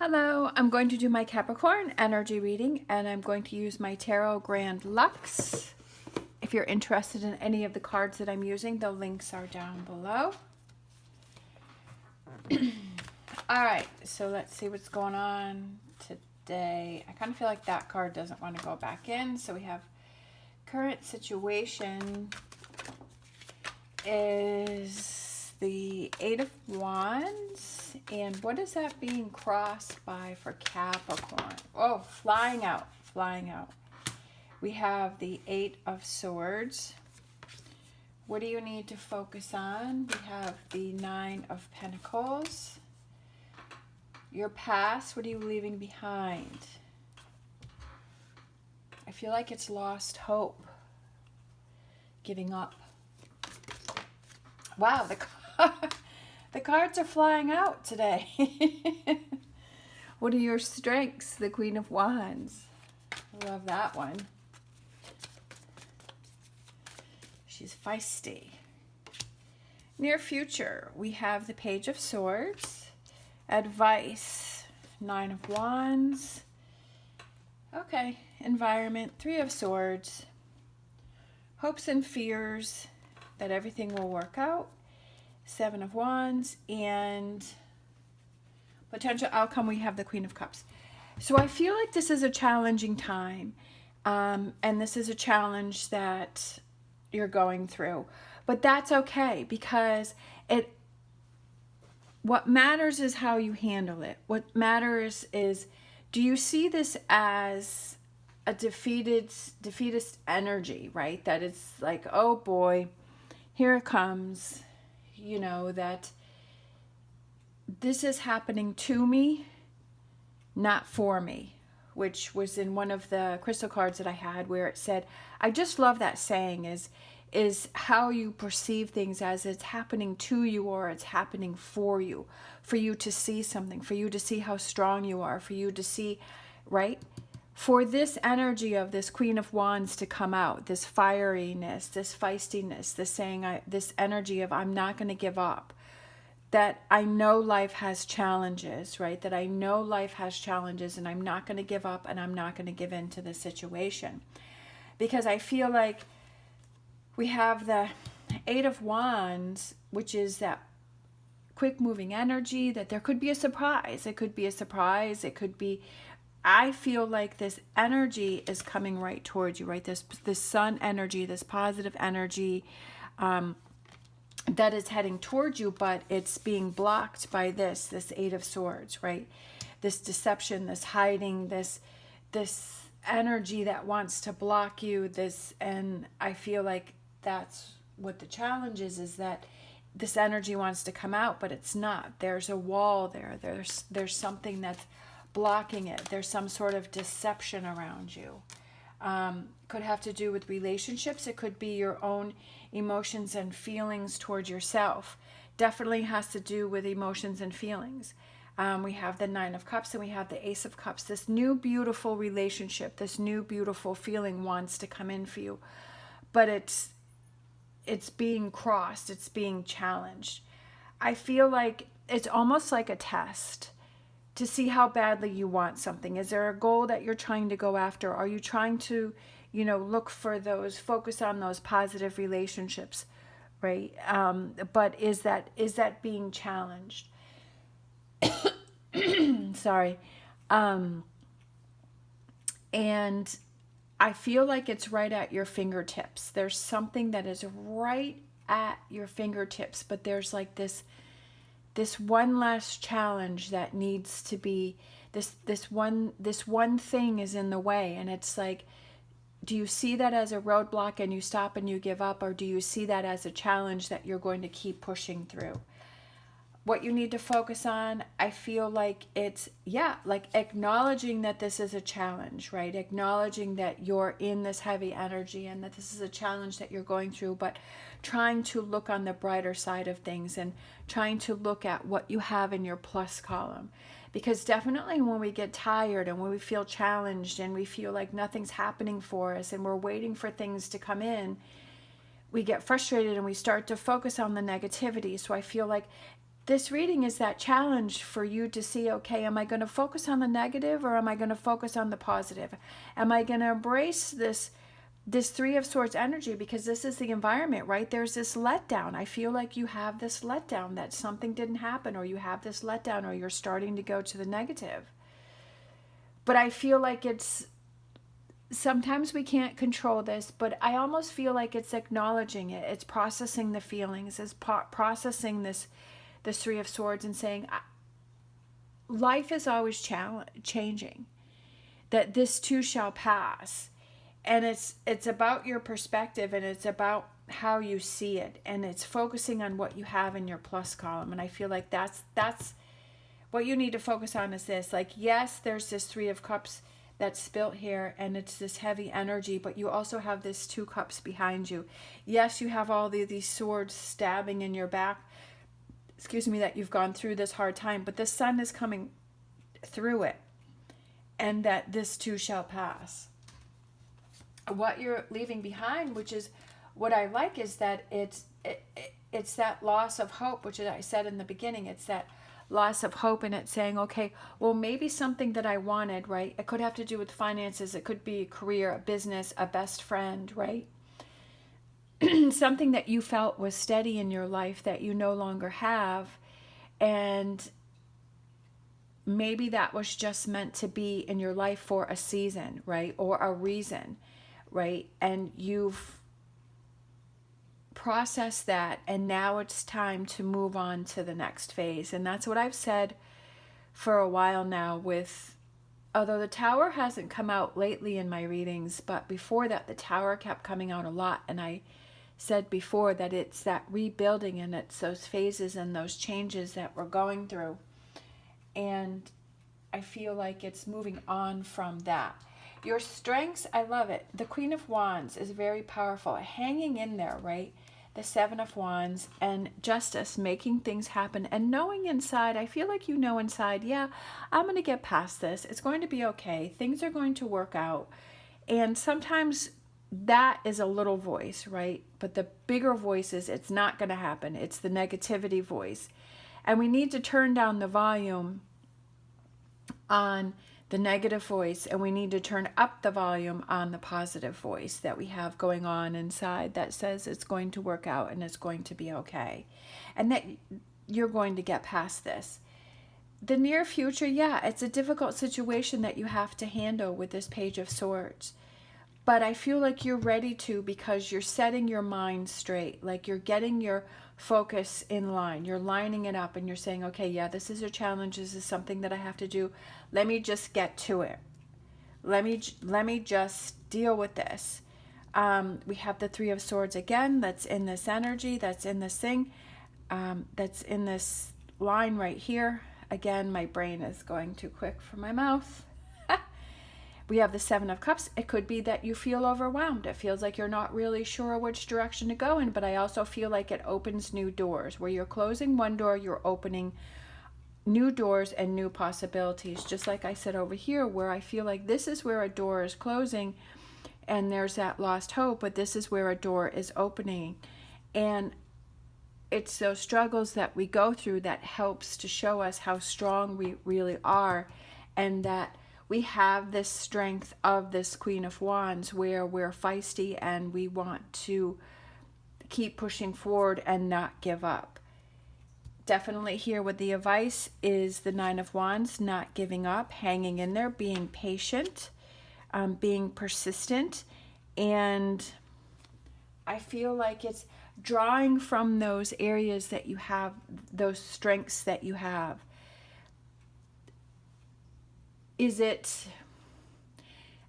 Hello, I'm going to do my Capricorn energy reading and I'm going to use my Tarot Grand Lux. If you're interested in any of the cards that I'm using, the links are down below. Alright, so let's see what's going on today. I kind of feel like that card doesn't want to go back in. So we have current situation is the Eight of Wands. And what is that being crossed by for Capricorn? Oh, flying out, flying out. We have the Eight of Swords. What do you need to focus on? We have the Nine of Pentacles. Your past, what are you leaving behind? I feel like it's lost hope. Giving up. Wow, the cards are flying out today. What are your strengths? The Queen of Wands. I love that one. She's feisty. Near future, we have the Page of Swords. Advice, Nine of Wands. Okay, environment, Three of Swords. Hopes and fears that everything will work out. Seven of Wands, and potential outcome, we have the Queen of Cups. So I feel like this is a challenging time, and this is a challenge that you're going through. But that's okay, because what matters is how you handle it. What matters is, do you see this as a defeatist energy, right? That it's like, oh boy, here it comes. You know, that this is happening to me, not for me, which was in one of the crystal cards that I had, where it said, I just love that saying, is how you perceive things, as it's happening to you or it's happening for you to see something, for you to see how strong you are, for you to see, right? For this energy of this Queen of Wands to come out, this fieriness, this feistiness, this saying, this energy of I'm not going to give up, that I know life has challenges, right? That I know life has challenges and I'm not going to give up and I'm not going to give in to the situation. Because I feel like we have the Eight of Wands, which is that quick moving energy, that there could be a surprise. It could be a surprise. It could be, I feel like this energy is coming right towards you, right? This sun energy, this positive energy that is heading towards you, but it's being blocked by this Eight of Swords, right? This deception, this hiding, this energy that wants to block you, and I feel like that's what the challenge is that this energy wants to come out, but it's not. There's a wall there. There's something that's blocking it. There's some sort of deception around you. Could have to do with relationships. It could be your own emotions and feelings towards yourself. Definitely has to do with emotions and feelings. We have the Nine of Cups and we have the Ace of Cups. This new beautiful relationship, this new beautiful feeling wants to come in for you, but it's being crossed. It's being challenged. I feel like it's almost like a test to see how badly you want something. Is there a goal that you're trying to go after? Are you trying to, look for those, focus on those positive relationships, right? But is that being challenged? Sorry. And I feel like it's right at your fingertips. There's something that is right at your fingertips, but there's like this one last challenge that needs to be, this one thing is in the way, and it's like, do you see that as a roadblock and you stop and you give up, or do you see that as a challenge that you're going to keep pushing through? What you need to focus on, I feel like it's, like acknowledging that this is a challenge, right? Acknowledging that you're in this heavy energy and that this is a challenge that you're going through, but trying to look on the brighter side of things and trying to look at what you have in your plus column. Because definitely when we get tired and when we feel challenged and we feel like nothing's happening for us and we're waiting for things to come in, we get frustrated and we start to focus on the negativity. So I feel like this reading is that challenge for you to see, okay, am I going to focus on the negative or am I going to focus on the positive? Am I going to embrace this Three of Swords energy, because this is the environment, right? There's this letdown. I feel like you have this letdown that something didn't happen, or you have this letdown, or you're starting to go to the negative. But I feel like it's, sometimes we can't control this, but I almost feel like it's acknowledging it. It's processing the feelings, it's processing this Three of Swords and saying, life is always changing, that this too shall pass. And it's about your perspective, and it's about how you see it, and it's focusing on what you have in your plus column. And I feel like that's what you need to focus on, is this, like, yes, there's this Three of Cups that's spilt here, and it's this heavy energy, but you also have this Two Cups behind you. Yes, you have all these swords stabbing in your back, that you've gone through this hard time, but the sun is coming through it, and that this too shall pass. What you're leaving behind, which is what I like, is that it's that loss of hope, which I said in the beginning. It's that loss of hope, and it's saying, okay, well, maybe something that I wanted, right? It could have to do with finances. It could be a career, a business, a best friend, right? Something that you felt was steady in your life that you no longer have. And maybe that was just meant to be in your life for a season, right? Or a reason, right? And you've processed that, and now it's time to move on to the next phase. And that's what I've said for a while now, with, although the Tower hasn't come out lately in my readings, but before that, the Tower kept coming out a lot. And I said before that it's that rebuilding, and it's those phases and those changes that we're going through. And I feel like it's moving on from that. Your strengths, I love it. The Queen of Wands is very powerful, hanging in there, right? The Seven of Wands and Justice, making things happen, and knowing inside, I feel like you know inside, yeah, I'm going to get past this. It's going to be okay. Things are going to work out. And sometimes that is a little voice, right? But the bigger voice is, it's not going to happen. It's the negativity voice. And we need to turn down the volume on the negative voice, and we need to turn up the volume on the positive voice that we have going on inside that says it's going to work out and it's going to be okay, and that you're going to get past this. The near future, yeah, it's a difficult situation that you have to handle with this Page of Swords, but I feel like you're ready to, because you're setting your mind straight, like you're getting your focus in line, you're lining it up, and you're saying, okay, yeah, this is a challenge, this is something that I have to do, let me just get to it, let me just deal with this. We have the Three of Swords again, that's in this energy, that's in this thing, that's in this line right here. Again, my brain is going too quick for my mouth. We have the Seven of Cups. It could be that you feel overwhelmed. It feels like you're not really sure which direction to go in, but I also feel like it opens new doors. Where you're closing one door, you're opening new doors and new possibilities. Just like I said over here, where I feel like this is where a door is closing and there's that lost hope, but this is where a door is opening. And it's those struggles that we go through that helps to show us how strong we really are, and that we have this strength of this Queen of Wands, where we're feisty and we want to keep pushing forward and not give up. Definitely here with the advice is the Nine of Wands, not giving up, hanging in there, being patient, being persistent. And I feel like it's drawing from those areas that you have, those strengths that you have. Is it,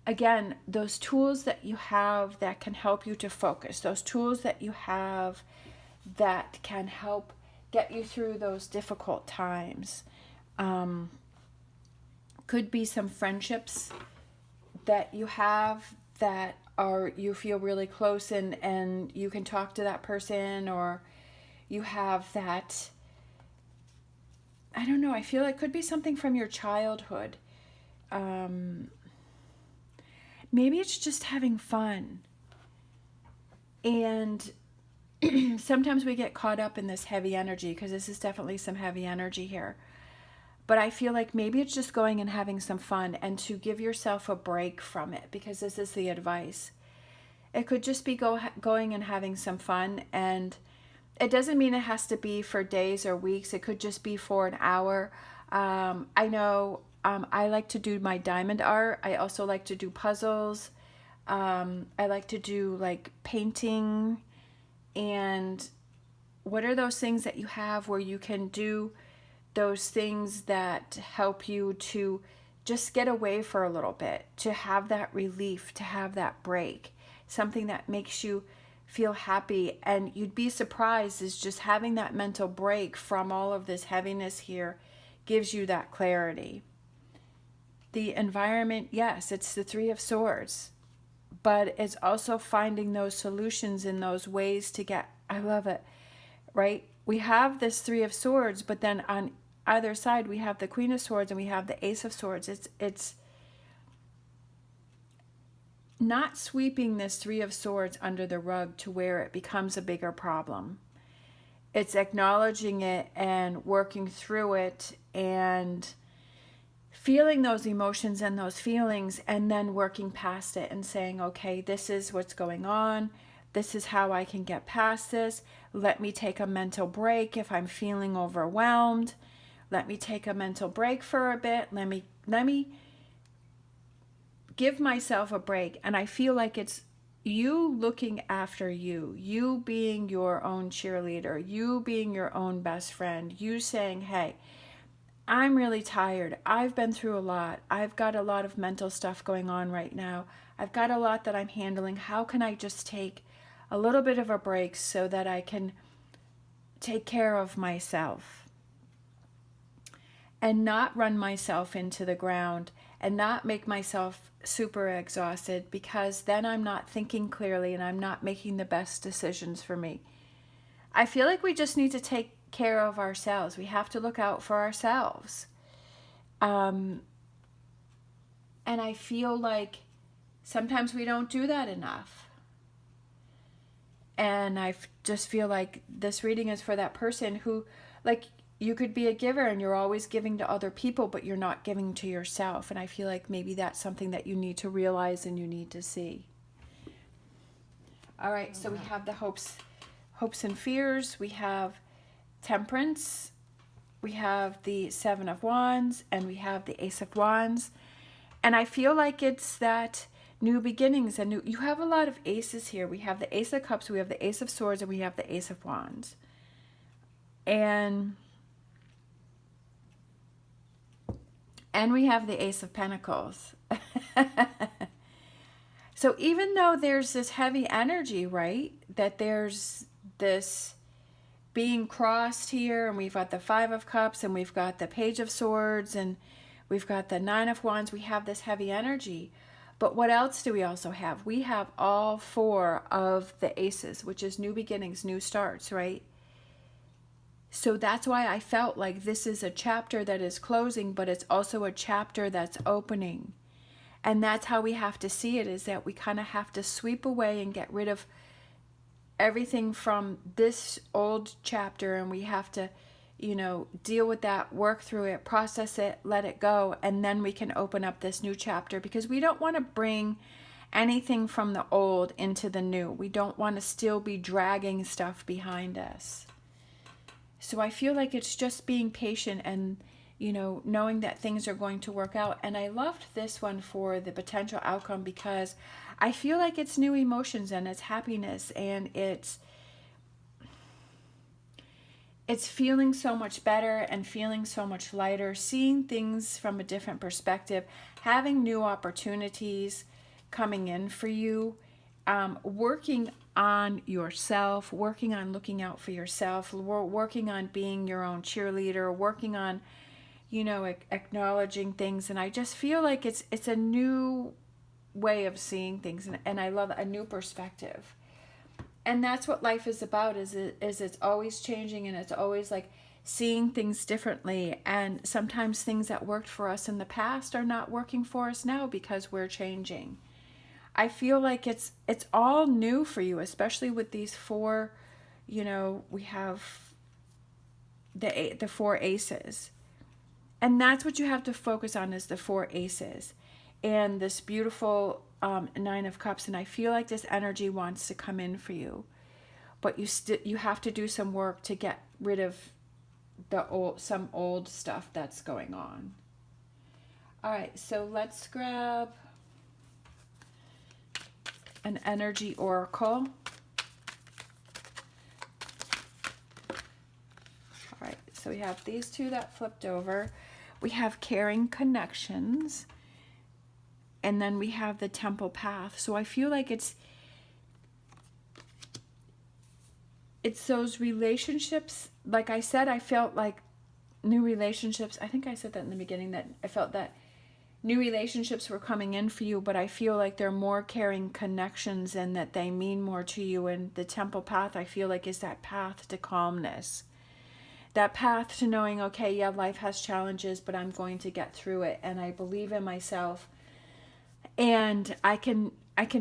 again, those tools that you have that can help you to focus, those tools that you have that can help get you through those difficult times. Could be some friendships that you have that are, you feel really close and you can talk to that person, or you have that, I don't know, I feel like it could be something from your childhood. Maybe it's just having fun, and sometimes we get caught up in this heavy energy, because this is definitely some heavy energy here. But I feel like maybe it's just going and having some fun, and to give yourself a break from it, because this is the advice. It could just be going and having some fun, and it doesn't mean it has to be for days or weeks. It could just be for an hour. I know I like to do my diamond art. I also like to do puzzles. I like to do like painting. And what are those things that you have where you can do those things that help you to just get away for a little bit, to have that relief, to have that break, something that makes you feel happy. And you'd be surprised, is just having that mental break from all of this heaviness here gives you that clarity. The environment, yes, it's the Three of Swords, but it's also finding those solutions in those ways to get, I love it, right? We have this Three of Swords, but then on either side we have the Queen of Swords and we have the Ace of Swords. It's not sweeping this Three of Swords under the rug to where it becomes a bigger problem. It's acknowledging it and working through it and feeling those emotions and those feelings, and then working past it and saying, okay, this is what's going on. This is how I can get past this. Let me take a mental break if I'm feeling overwhelmed. Let me take a mental break for a bit. Let me give myself a break. And I feel like it's you looking after you being your own cheerleader, you being your own best friend, you saying, hey, I'm really tired. I've been through a lot. I've got a lot of mental stuff going on right now. I've got a lot that I'm handling. How can I just take a little bit of a break so that I can take care of myself and not run myself into the ground and not make myself super exhausted, because then I'm not thinking clearly and I'm not making the best decisions for me. I feel like we just need to take care of ourselves. We have to look out for ourselves. And I feel like sometimes we don't do that enough. And I just feel like this reading is for that person who, like, you could be a giver and you're always giving to other people, but you're not giving to yourself. And I feel like maybe that's something that you need to realize and you need to see. All right, so we have the hopes and fears. We have Temperance, we have the Seven of Wands, and we have the Ace of Wands. And I feel like it's that new beginnings. And you have a lot of aces here. We have the Ace of Cups, we have the Ace of Swords, and we have the Ace of Wands. And we have the Ace of Pentacles. So even though there's this heavy energy, right, that there's this being crossed here, and we've got the Five of Cups, and we've got the Page of Swords, and we've got the Nine of Wands, we have this heavy energy. But what else do we also have? We have all four of the aces, which is new beginnings, new starts, right? So that's why I felt like this is a chapter that is closing, but it's also a chapter that's opening. And that's how we have to see it, is that we kind of have to sweep away and get rid of everything from this old chapter, and we have to, deal with that, work through it, process it, let it go, and then we can open up this new chapter, because we don't want to bring anything from the old into the new. We don't want to still be dragging stuff behind us. So I feel like it's just being patient and, knowing that things are going to work out. And I loved this one for the potential outcome, because I feel like it's new emotions and it's happiness, and it's feeling so much better and feeling so much lighter, seeing things from a different perspective, having new opportunities coming in for you, working on yourself, working on looking out for yourself, working on being your own cheerleader, working on, acknowledging things. And I just feel like it's a new way of seeing things, and I love a new perspective. And that's what life is about, is it's always changing, and it's always like seeing things differently. And sometimes things that worked for us in the past are not working for us now because we're changing. I feel like it's all new for you, especially with these four, you know, we have the four aces. And that's what you have to focus on, is the four aces. And this beautiful Nine of Cups. And I feel like this energy wants to come in for you. But you have to do some work to get rid of some old stuff that's going on. All right, so let's grab an energy oracle. All right, so we have these two that flipped over. We have caring connections. And then we have the temple path. So I feel like it's those relationships. Like I said, I felt like new relationships. I think I said that in the beginning, that I felt that new relationships were coming in for you, but I feel like they're more caring connections and that they mean more to you. And the temple path, I feel like, is that path to calmness. That path to knowing, okay, yeah, life has challenges, but I'm going to get through it. And I believe in myself. And I can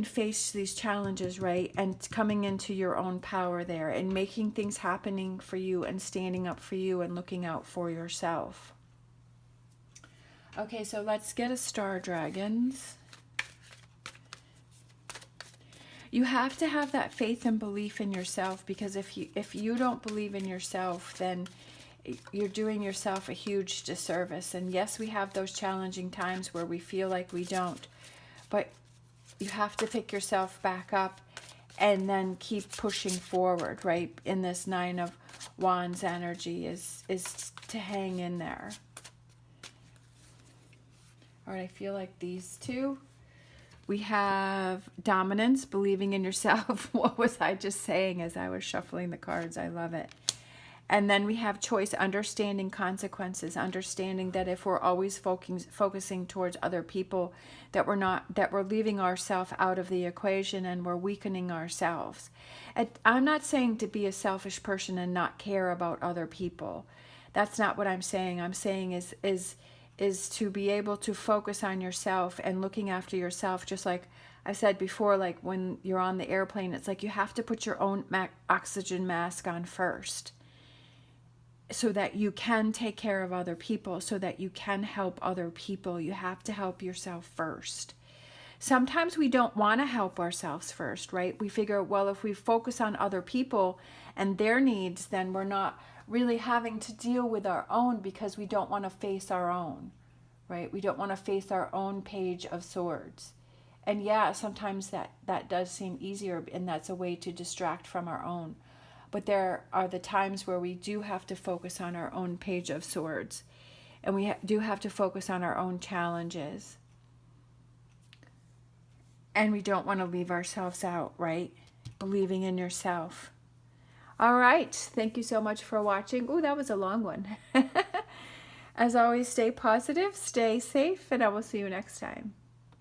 face these challenges, right? And coming into your own power there and making things happening for you and standing up for you and looking out for yourself. Okay, so let's get a star, dragons. You have to have that faith and belief in yourself, because if you don't believe in yourself, then you're doing yourself a huge disservice. And yes, we have those challenging times where we feel like we don't, but you have to pick yourself back up and then keep pushing forward, right? In this Nine of Wands energy is to hang in there. All right, I feel like these two. We have dominance, believing in yourself. What was I just saying as I was shuffling the cards? I love it. And then we have choice, understanding consequences, understanding that if we're always focusing towards other people, that we're leaving ourselves out of the equation and we're weakening ourselves. And I'm not saying to be a selfish person and not care about other people. That's not what I'm saying. I'm saying is to be able to focus on yourself and looking after yourself. Just like I said before, like when you're on the airplane, it's like you have to put your own oxygen mask on first, so that you can take care of other people, so that you can help other people. You have to help yourself first. Sometimes we don't want to help ourselves first, right? We figure, well, if we focus on other people and their needs, then we're not really having to deal with our own, because we don't want to face our own, right? We don't want to face our own page of swords. And yeah, sometimes that does seem easier, and that's a way to distract from our own. But there are the times where we do have to focus on our own page of swords. And we do have to focus on our own challenges. And we don't want to leave ourselves out, right? Believing in yourself. All right. Thank you so much for watching. Ooh, that was a long one. As always, stay positive, stay safe, and I will see you next time.